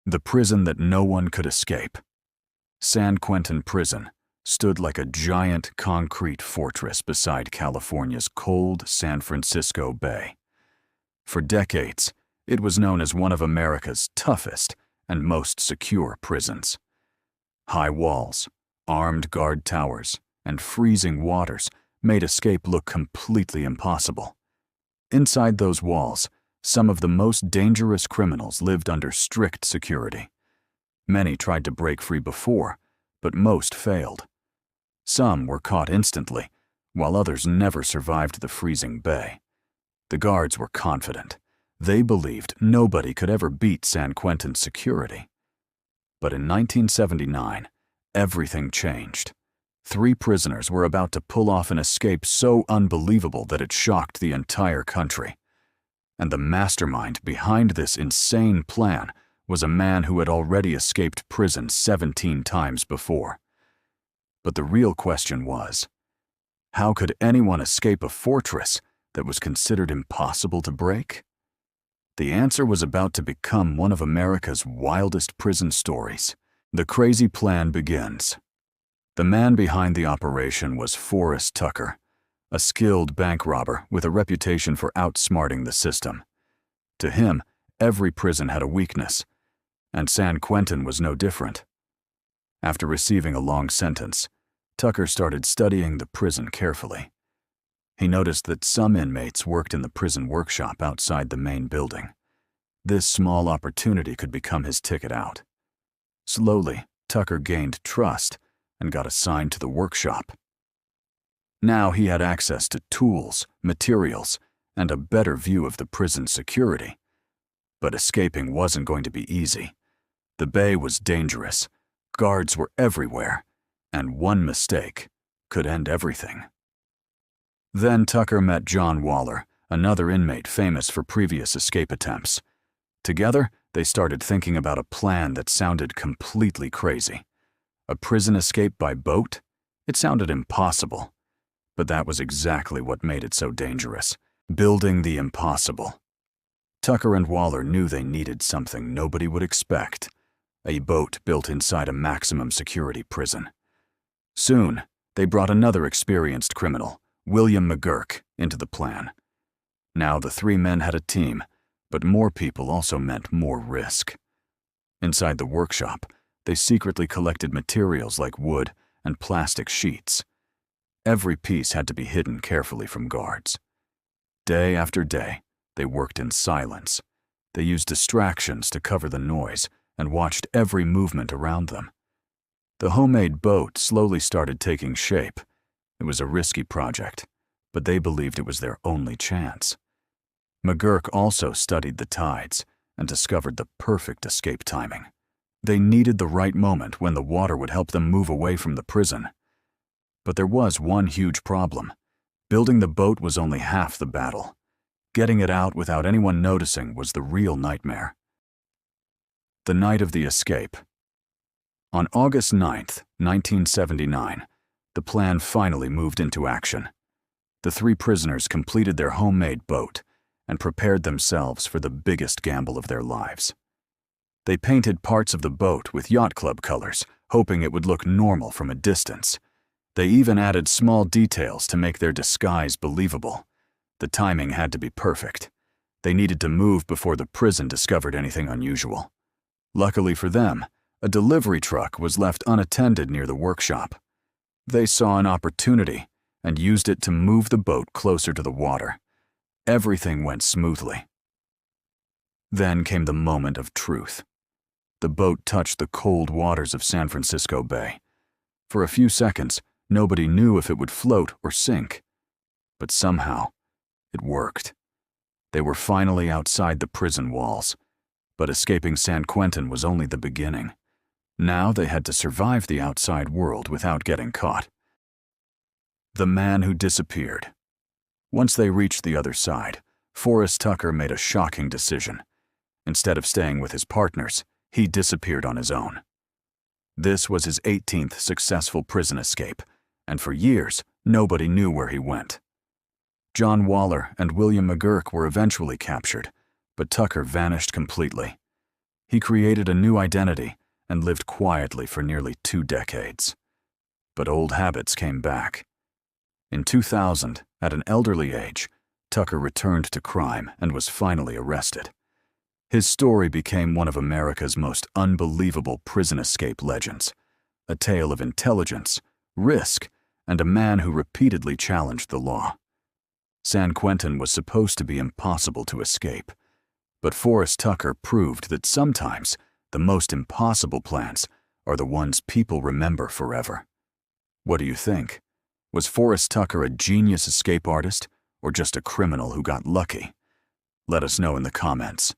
The prison that no one could escape. San Quentin Prison stood like a giant concrete fortress beside California's cold San Francisco Bay. For decades, it was known as one of America's toughest and most secure prisons. High walls, armed guard towers, and freezing waters made escape look completely impossible. Inside those walls, some of the most dangerous criminals lived under strict security. Many tried to break free before, but most failed. Some were caught instantly, while others never survived the freezing bay. The guards were confident. They believed nobody could ever beat San Quentin's security. But in 1979, everything changed. 3 prisoners were about to pull off an escape so unbelievable that it shocked the entire country. And the mastermind behind this insane plan was a man who had already escaped prison 17 times before. But the real question was, how could anyone escape a fortress that was considered impossible to break? The answer was about to become one of America's wildest prison stories. The crazy plan begins. The man behind the operation was Forrest Tucker, a skilled bank robber with a reputation for outsmarting the system. To him, every prison had a weakness, and San Quentin was no different. After receiving a long sentence, Tucker started studying the prison carefully. He noticed that some inmates worked in the prison workshop outside the main building. This small opportunity could become his ticket out. Slowly, Tucker gained trust and got assigned to the workshop. Now he had access to tools, materials, and a better view of the prison's security. But escaping wasn't going to be easy. The bay was dangerous, guards were everywhere, and one mistake could end everything. Then Tucker met John Waller, another inmate famous for previous escape attempts. Together, they started thinking about a plan that sounded completely crazy. A prison escape by boat? It sounded impossible. But that was exactly what made it so dangerous. Building the impossible. Tucker and Waller knew they needed something nobody would expect. A boat built inside a maximum security prison. Soon, they brought another experienced criminal, William McGurk, into the plan. Now the 3 men had a team, but more people also meant more risk. Inside the workshop, they secretly collected materials like wood and plastic sheets. Every piece had to be hidden carefully from guards. Day after day, they worked in silence. They used distractions to cover the noise and watched every movement around them. The homemade boat slowly started taking shape. It was a risky project, but they believed it was their only chance. McGurk also studied the tides and discovered the perfect escape timing. They needed the right moment when the water would help them move away from the prison. But there was one huge problem. Building the boat was only half the battle. Getting it out without anyone noticing was the real nightmare. The night of the escape. On August 9th, 1979, the plan finally moved into action. The 3 prisoners completed their homemade boat and prepared themselves for the biggest gamble of their lives. They painted parts of the boat with yacht club colors, hoping it would look normal from a distance. They even added small details to make their disguise believable. The timing had to be perfect. They needed to move before the prison discovered anything unusual. Luckily for them, a delivery truck was left unattended near the workshop. They saw an opportunity and used it to move the boat closer to the water. Everything went smoothly. Then came the moment of truth. The boat touched the cold waters of San Francisco Bay. For a few seconds, nobody knew if it would float or sink. But somehow, it worked. They were finally outside the prison walls. But escaping San Quentin was only the beginning. Now they had to survive the outside world without getting caught. The man who disappeared. Once they reached the other side, Forrest Tucker made a shocking decision. Instead of staying with his partners, he disappeared on his own. This was his 18th successful prison escape, and for years, nobody knew where he went. John Waller and William McGurk were eventually captured, but Tucker vanished completely. He created a new identity and lived quietly for nearly 2 decades. But old habits came back. In 2000, at an elderly age, Tucker returned to crime and was finally arrested. His story became one of America's most unbelievable prison escape legends, a tale of intelligence, risk, and a man who repeatedly challenged the law. San Quentin was supposed to be impossible to escape, but Forrest Tucker proved that sometimes the most impossible plans are the ones people remember forever. What do you think? Was Forrest Tucker a genius escape artist or just a criminal who got lucky? Let us know in the comments.